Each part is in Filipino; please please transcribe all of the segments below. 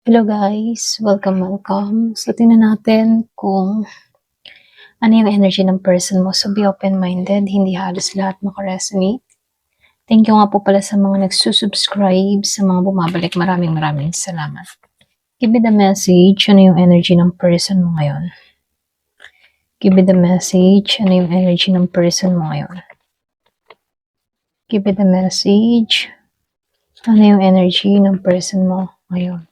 Hello guys, welcome. So tingnan natin kung ano yung energy ng person mo. So be open-minded, hindi halos lahat makaresonate. Thank you nga po pala sa mga nagsusubscribe, sa mga bumabalik. Maraming salamat. Give me the message, ano yung energy ng person mo ngayon? Give me the message, ano yung energy ng person mo ngayon? Give me the message, ano yung energy ng person mo ngayon?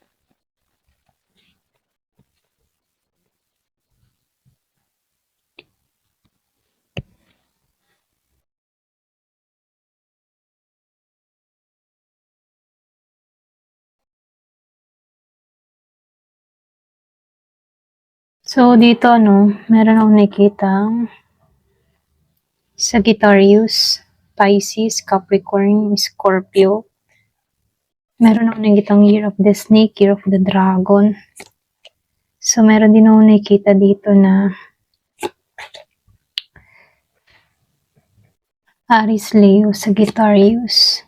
So, dito, meron akong nakikitang Sagittarius, Pisces, Capricorn, Scorpio. Meron akong nakikitang Year of the Snake, Year of the Dragon. So, meron din akong nakikita dito na Aries, Leo, Sagittarius,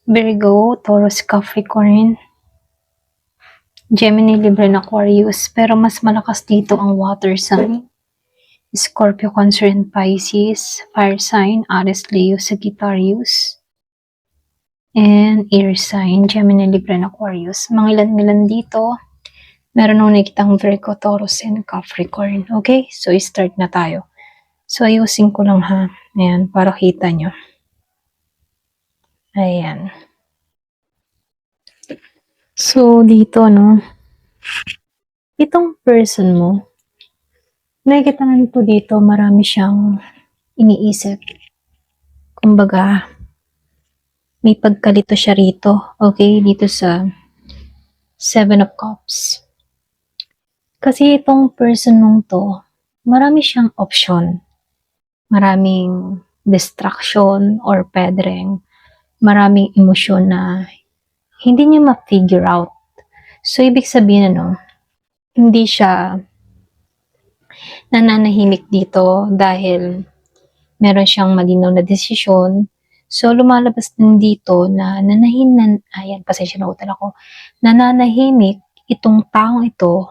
Virgo, Taurus, Capricorn, Gemini, Libra, and Aquarius. Pero mas malakas dito ang water sign. Scorpio, Cancer, and Pisces. Fire sign, Aries, Leo, Sagittarius. And air sign, Gemini, Libra, and Aquarius. Mga ilan dito. Meron akong nakikitang Virgo, Taurus, and Capricorn. Okay? So, start na tayo. So, ayusin ko lang ha. Ayan, para kita nyo. Ayan. So, dito, itong person mo, nakikita naman po dito, marami siyang iniisip. Kumbaga, may pagkalito siya rito. Okay? Dito sa Seven of Cups. Kasi itong person mong to, marami siyang option. Maraming distraction or pedreng. Maraming emosyon na hindi niya ma-figure out. So, ibig sabihin, hindi siya nananahimik dito dahil meron siyang malinaw na desisyon. So, lumalabas din dito na pasensya na utal ako, nananahimik itong taong ito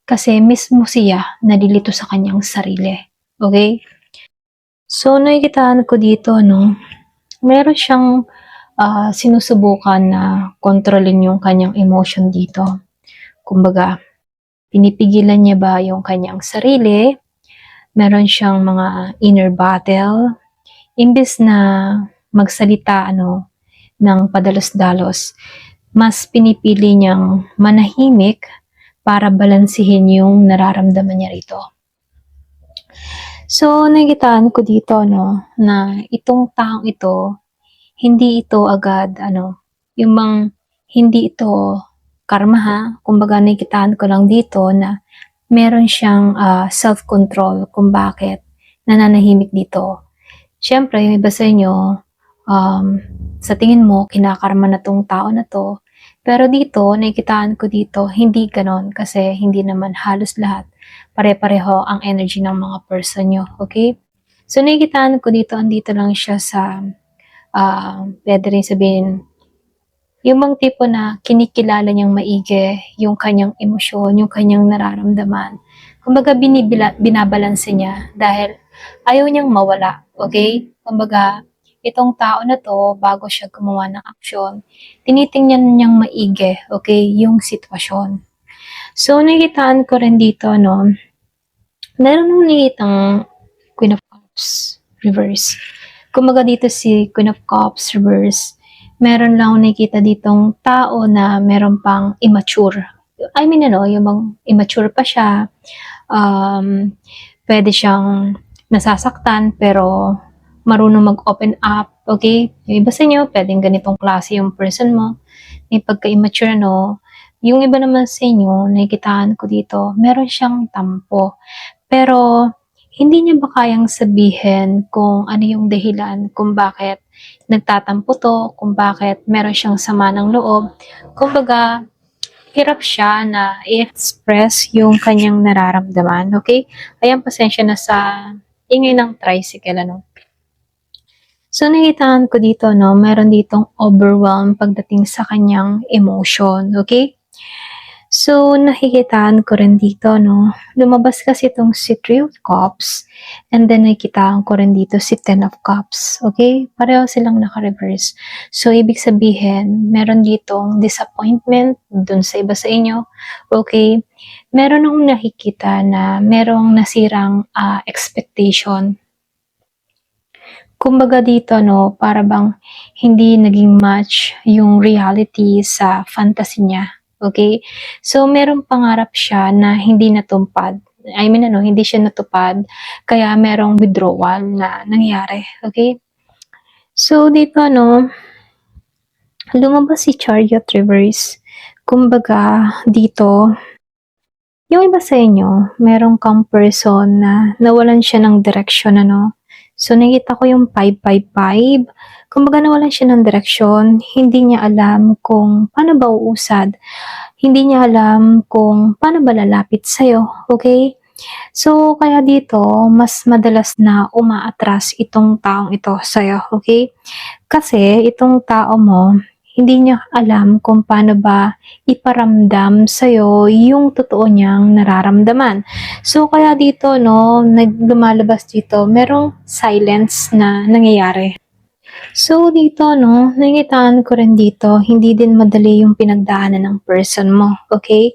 kasi mismo siya nalilito sa kanyang sarili. Okay? So, nakikitaan ko dito, meron siyang sinusubukan na kontrolin yung kanyang emotion dito. Kumbaga, pinipigilan niya ba yung kanyang sarili? Meron siyang mga inner battle. Imbes na magsalita ng padalos-dalos, mas pinipili niyang manahimik para balansihin yung nararamdaman niya rito. So, nakikitaan ko dito, na itong taong ito, hindi ito agad, yung hindi ito karma ha. Kumbaga, nakikitaan ko lang dito na meron siyang self-control kung bakit nananahimik dito. Siyempre, yung iba sa inyo, sa tingin mo, kinakarma na tong tao na to. Pero dito, nakikitaan ko dito, hindi ganon kasi hindi naman halos lahat pare-pareho ang energy ng mga person nyo. Okay? So, nakikitaan ko dito, andito lang siya sa pwede rin sabihin, yung mga tipo na kinikilala niyang maigi yung kanyang emosyon, yung kanyang nararamdaman. Kumbaga, binabalanse niya dahil ayaw niyang mawala. Okay? Kumbaga, itong tao na to, bago siya gumawa ng aksyon, tinitingnan niyang maigi, okay, yung sitwasyon. So, nakikitaan ko rin dito, meron nung nakikitang Queen of Cups reverse. Kumbaga dito si Queen of Cups reverse, meron lang ako nakikita ditong tao na meron pang immature. I mean, yung immature pa siya. Pwede siyang nasasaktan pero marunong mag-open up. Okay? Yung iba sa inyo, pwedeng ganitong klase yung person mo. May pagka-immature, Yung iba naman sa inyo, nakikitaan ko dito, meron siyang tampo. Pero, hindi niya ba kayang sabihin kung ano yung dahilan kung bakit nagtatampo to, kung bakit meron siyang sama ng loob. Kumbaga, hirap siya na i-express yung kanyang nararamdaman, okay? Ayan, pasensya na sa ingay ng tricycle, So, nakikitaan ko dito, no, meron ditong overwhelm pagdating sa kanyang emotion, okay? So, nakikitaan ko rin dito, no, lumabas kasi itong si Three of Cups, and then nakikitaan ko rin dito si Ten of Cups, okay? Pareho silang naka-reverse. So, ibig sabihin, meron ditong disappointment dun sa iba sa inyo, okay? Meron akong nakikita na merong nasirang expectation. Kumbaga dito, no, para bang hindi naging match yung reality sa fantasy niya. Okay? So, merong pangarap siya na hindi natumpad. I mean, hindi siya natupad. Kaya merong withdrawal na nangyari. Okay? So, dito, no, lumabas si Chariot Reverse. Kumbaga, dito, yung iba sa inyo, merong kang person na nawalan siya ng direction, ano. So, nakita ko yung 555. Kumbaga nawalan siya ng direksyon, hindi niya alam kung paano ba uusad, hindi niya alam kung paano ba lalapit sa'yo, okay? So, kaya dito, mas madalas na umaatras itong taong ito sa'yo, okay? Kasi itong tao mo, hindi niya alam kung paano ba iparamdam sa'yo yung totoo niyang nararamdaman. So, kaya dito, no, lumalabas dito, merong silence na nangyayari. So, dito, no, nakikitaan ko rin dito, hindi din madali yung pinagdaanan ng person mo, okay?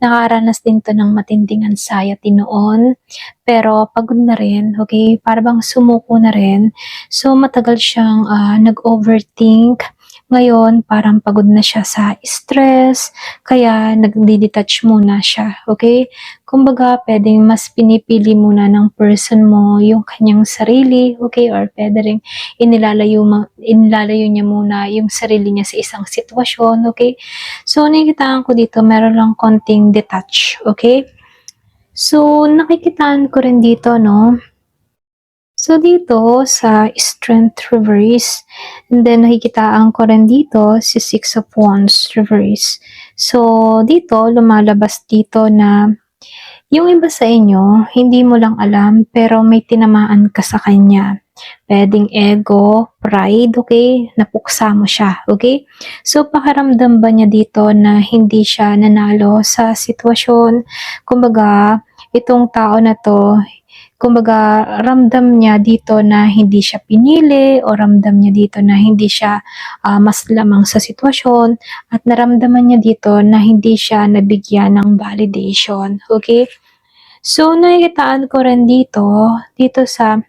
Nakaranas din to ng matinding anxiety noon, pero pagod na rin, okay? Para bang sumuko na rin. So, matagal siyang nag-overthink. Ngayon, parang pagod na siya sa stress, kaya nagdi-detach muna siya, okay? Kumbaga, pwedeng mas pinipili muna ng person mo yung kanyang sarili, okay? Or pwede rin inilalayo niya muna yung sarili niya sa isang sitwasyon, okay? So, nakikitaan ko dito, meron lang konting detach, okay? So, nakikitaan ko rin dito, no? So, dito sa Strength Reverse, and then nakikitaan ko rin dito si Six of Wands Reverse. So, dito, lumalabas dito na yung iba sa inyo, hindi mo lang alam, pero may tinamaan ka sa kanya. Pwedeng ego, pride, okay? Napuksa mo siya, okay? So, pakiramdam ba niya dito na hindi siya nanalo sa sitwasyon? Kumbaga, itong tao na to, kumbaga, ramdam niya dito na hindi siya pinili o ramdam niya dito na hindi siya mas lamang sa sitwasyon at naramdaman niya dito na hindi siya nabigyan ng validation. Okay? So, nakikitaan ko rin dito sa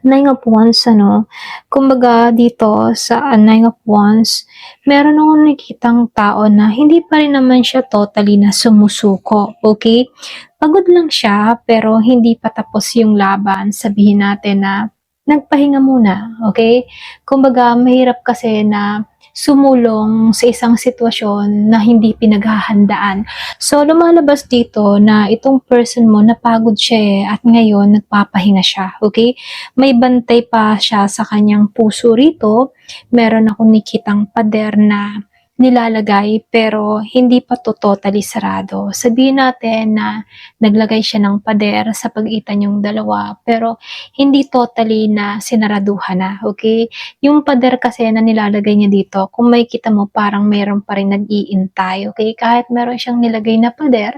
Nine of Wands, ano, kumbaga dito sa Nine of Wands, meron akong nakikitang tao na hindi pa rin naman siya totally na sumusuko, okay? Pagod lang siya, pero hindi pa tapos yung laban. Sabihin natin na nagpahinga muna, okay? Kumbaga, mahirap kasi na sumulong sa isang sitwasyon na hindi pinaghahandaan. So, lumalabas dito na itong person mo, napagod siya at ngayon nagpapahinga siya, okay? May bantay pa siya sa kanyang puso rito. Meron akong nakitang pader na nilalagay pero hindi pa to totally sarado. Sabihin natin na naglagay siya ng pader sa pagitan yung dalawa pero hindi totally na sinaraduhan na, okay? Yung pader kasi na nilalagay niya dito, kung makikita mo parang meron pa rin nag-iintay, okay? Kahit meron siyang nilagay na pader,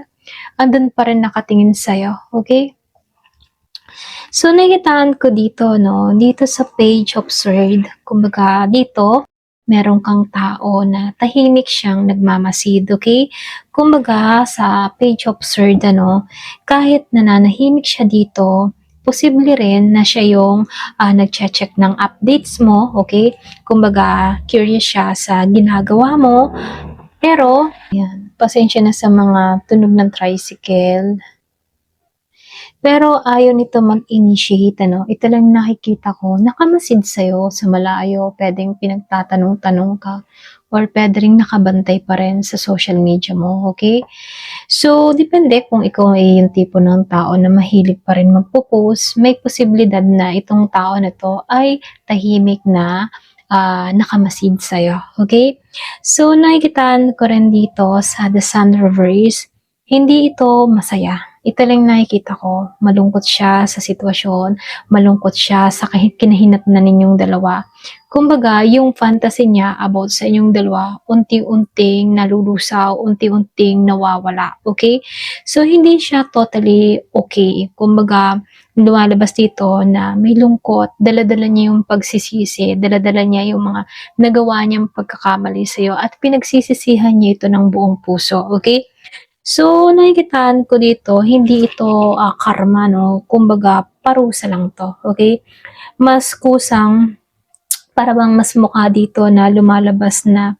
andun pa rin nakatingin sa'yo, okay? So, nakikitaan ko dito, no, dito sa page of sword, kumbaga dito, meron kang tao na tahimik siyang nagmamasid, okay? Kumbaga sa page of sword, ano, kahit nananahimik siya dito, posible rin na siya yung nagche-check ng updates mo, okay? Kumbaga, curious siya sa ginagawa mo, pero, yan, pasensya na sa mga tunog ng tricycle. Pero ayaw nito mag-initiate, ano. Ito lang nakikita ko, nakamasid sa'yo sa malayo, pwedeng pinagtatanong-tanong ka, or pwede ring nakabantay pa rin sa social media mo, okay? So, depende kung ikaw ay yung tipo ng tao na mahilig pa rin magpo-post, may posibilidad na itong tao na to ay tahimik na nakamasid sa'yo, okay? So, nakikitaan ko rin dito sa The Sun Reverse, hindi ito masaya. ito lang nakikita ko, malungkot siya sa sitwasyon, malungkot siya sa kinahinatnan ninyong dalawa. Kumbaga, yung fantasy niya about sa inyong dalawa, unti-unting nalulusaw, unti-unting nawawala, okay? So, hindi siya totally okay. Kumbaga, lumalabas dito na may lungkot, dala-dala niya yung pagsisisi, dala-dala niya yung mga nagawa niyang pagkakamali sa'yo at pinagsisisihan niya ito ng buong puso, okay? So, nakikitaan ko dito, hindi ito karma, no? Kumbaga, parusa lang to, okay? Mas kusang, para bang mas mukha dito na lumalabas na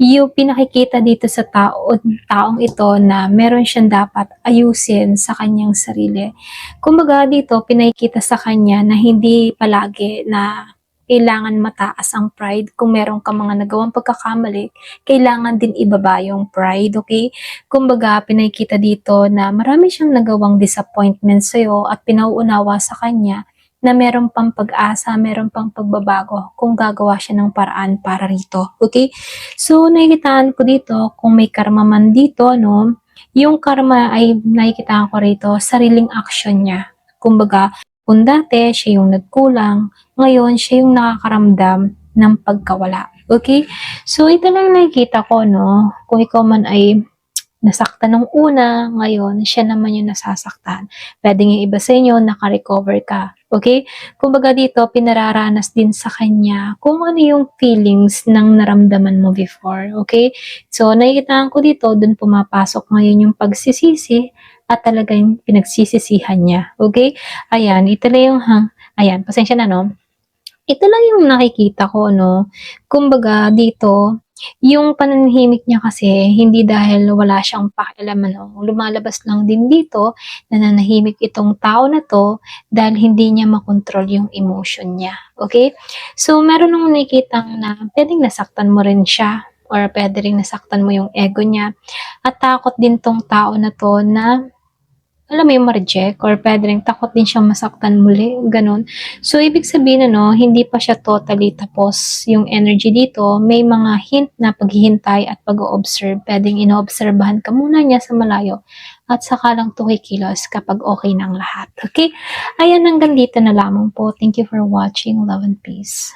yung pinakikita dito sa taong ito na meron siyang dapat ayusin sa kanyang sarili. Kumbaga dito, pinakikita sa kanya na hindi palagi na kailangan mataas ang pride. Kung meron ka mga nagawang pagkakamali, kailangan din ibaba yung pride, okay? Kumbaga, pinakikita dito na marami siyang nagawang disappointment sa'yo at pinauunawa sa kanya na meron pang pag-asa, meron pang pagbabago kung gagawa siya ng paraan para rito, okay? So, nakikitaan ko dito, kung may karma man dito, no, yung karma ay nakikitaan ko rito, sariling action niya. Kumbaga, kung dati siya yung nagkulang, ngayon siya yung nakakaramdam ng pagkawala. Okay? So, ito lang nakikita ko, no, kung ikaw man ay nasaktan nung una, ngayon, siya naman yung nasasaktan. Pwedeng yung iba sa inyo, naka-recover ka. Okay? Kumbaga dito, pinararanas din sa kanya kung ano yung feelings ng naramdaman mo before. Okay? So, nakikita ko dito, dun pumapasok ngayon yung pagsisisi at talagang pinagsisisihan niya. Okay? Ayan, ito lang yung, ayan, pasensya na, no? Ito lang yung nakikita ko, no? Kumbaga, dito, yung pananahimik niya kasi, hindi dahil wala siyang pakialam, ano? Lumalabas lang din dito, nananahimik itong tao na to, dahil hindi niya makontrol yung emotion niya. Okay? So, meron nung nakikitang na, pwedeng nasaktan mo rin siya, or pwede rin nasaktan mo yung ego niya. At takot din tong tao na to na alam mo yung ma-reject or pwede rin takot din siyang masaktan muli, ganun. So, ibig sabihin, ano, hindi pa siya totally tapos yung energy dito. May mga hint na paghihintay at pag-o-observe. Pwedeng inoobserbahan ka muna niya sa malayo at saka lang tukikilos kapag okay na ang lahat. Okay? Ayan, hanggang dito na lamang po. Thank you for watching. Love and peace.